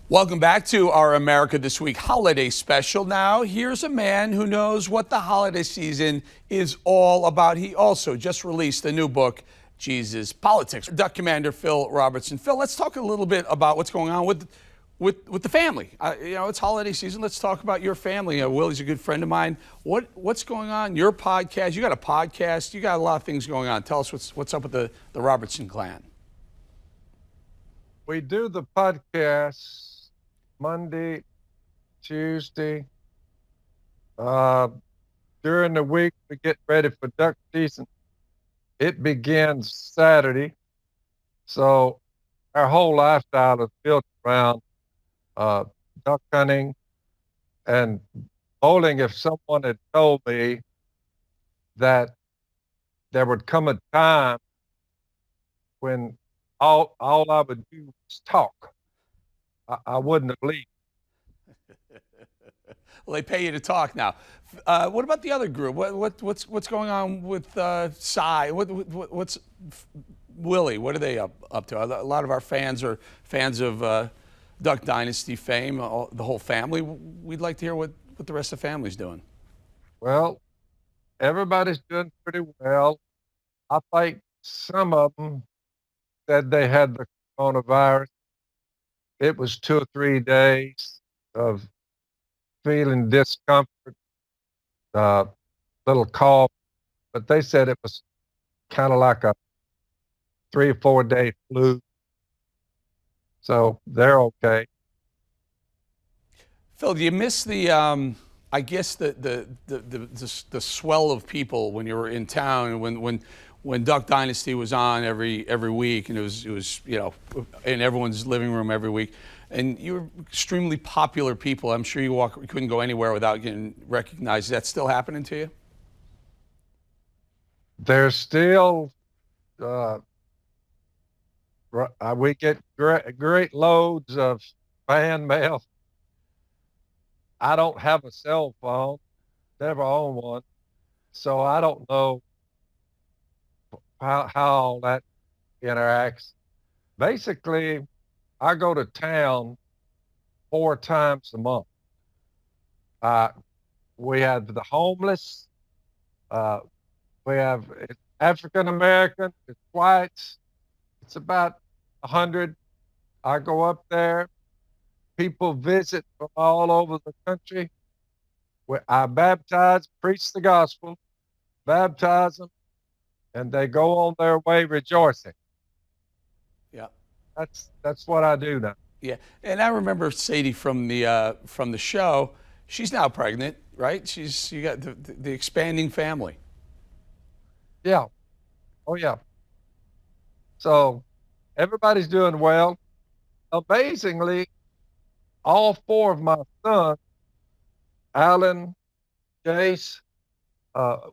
Welcome back to our America This Week holiday special. Now, here's a man who knows what the holiday season is all about. He also just released a new book, Jesus Politics. Duck Commander Phil Robertson. Phil, let's talk a little bit about what's going on with the family. It's holiday season. Let's talk about your family. Willie's a good friend of mine. What's going on? Your podcast. You got a podcast. You got a lot of things going on. Tell us what's up with the Robertson clan. We do the podcast Monday, Tuesday. During the week, we get ready for duck season. It begins Saturday. So our whole lifestyle is built around duck hunting and bowling. If someone had told me that there would come a time when all I would do was talk, I wouldn't have believed. Well, they pay you to talk now. What about the other group? What's going on with Cy? What's Willie? What are they up to? A lot of our fans are fans of Duck Dynasty fame. The whole family. We'd like to hear what the rest of the family's doing. Well, everybody's doing pretty well. I think some of them said they had the coronavirus. It was 2 or 3 days of feeling discomfort, little cough, but they said it was kind of like a 3 or 4 day flu. So they're okay. Phil, do you miss the? I guess the swell of people when you were in town, when Duck Dynasty was on every week, and it was in everyone's living room every week, and you were extremely popular people. I'm sure you couldn't go anywhere without getting recognized. Is that still happening to you? There's still, we get great loads of fan mail. I don't have a cell phone, never owned one, so I don't know how all that interacts. Basically, I go to town 4 times a month. We have the homeless, uh, we have African American, it's whites. It's about 100. I go up there. People visit from all over the country. I baptize, preach the gospel, baptize them, and they go on their way rejoicing. Yeah. That's what I do now. Yeah, and I remember Sadie from the show. She's now pregnant, right? You got the expanding family. Yeah. Oh yeah. So everybody's doing well. Amazingly, all 4 of my sons, Alan, Jace,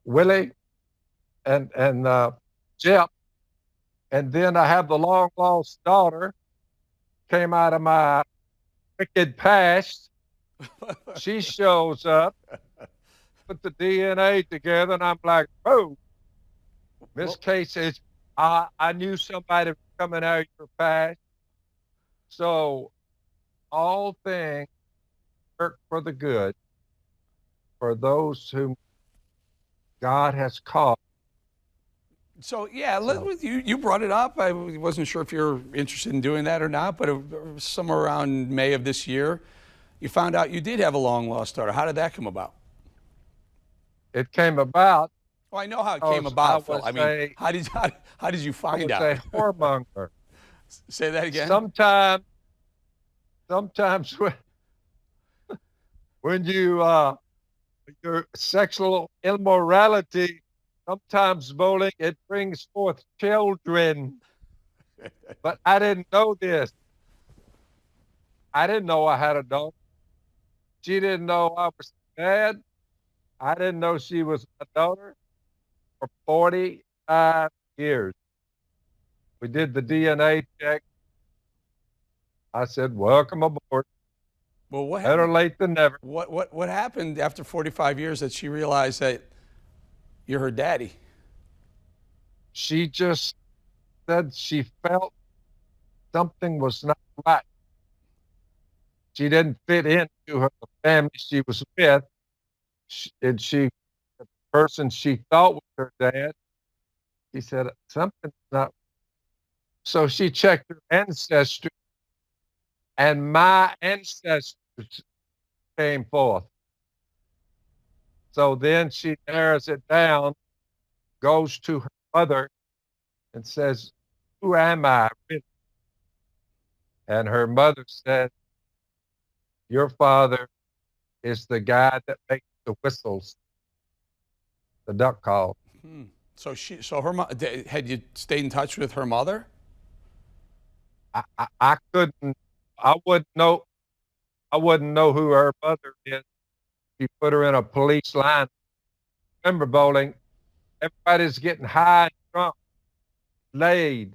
Willie, and Jeff, and then I have the long lost daughter, came out of my wicked past. She shows up, put the DNA together, and I'm like, oh, Miss Kay says, I knew somebody was coming out of your past. So all things work for the good for those whom God has called. So yeah, you brought it up. I wasn't sure if you're interested in doing that or not, but somewhere around May of this year, you found out you did have a long lost daughter. How did that come about? It came about. Well, I know how it came about, Phil. I mean, how did you I find was out? a whoremonger. Say that again. Sometimes when your sexual immorality, sometimes Bolling, it brings forth children. But I didn't know this. I didn't know I had a daughter. She didn't know I was dad. I didn't know she was my daughter for 45 years. We did the DNA check. I said, welcome aboard. Well, what Better happened? late than never. What happened after 45 years that she realized that you're her daddy? She just said she felt something was not right. she didn't fit into her family she was with. The person she thought was her dad, she said, something's not. So she checked her ancestry, and my ancestors came forth. So then she narrows it down, goes to her mother, and says, who am I really? And her mother said, your father is the guy that makes the whistles, the duck call. Hmm. Had you stayed in touch with her mother? I couldn't, I wouldn't know, who her mother is. You put her in a police line. Remember, Bolling, everybody's getting high and drunk, laid,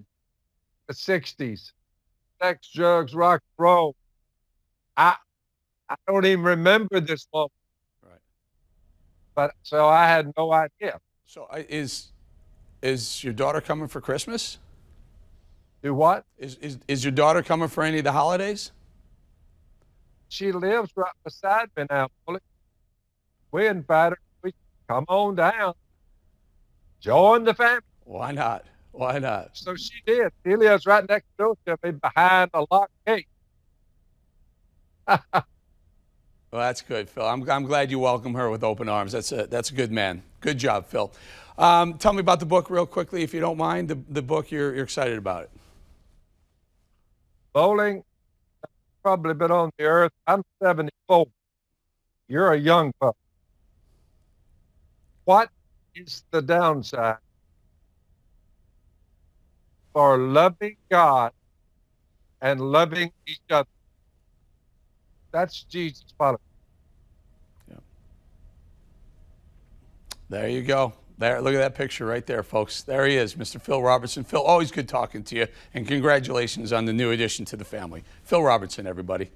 the 60s, sex, drugs, rock and roll. I don't even remember this moment. Right. But so I had no idea. So is your daughter coming for Christmas? Do what? Is your daughter coming for any of the holidays? She lives right beside me now, Bolling. We invite her. We come on down. Join the family. Why not? Why not? So she did. She lives right next door to me behind a locked gate. Well, that's good, Phil. I'm glad you welcome her with open arms. That's a good man. Good job, Phil. Tell me about the book real quickly, if you don't mind. The book, you're excited about it. Bolling, probably been on the earth. I'm 74. You're a young pup. What is the downside for loving God and loving each other? That's Jesus' policy. Yeah. There you go. There, look at that picture right there, folks. There he is, Mr. Phil Robertson. Phil, always good talking to you, and congratulations on the new addition to the family. Phil Robertson, everybody.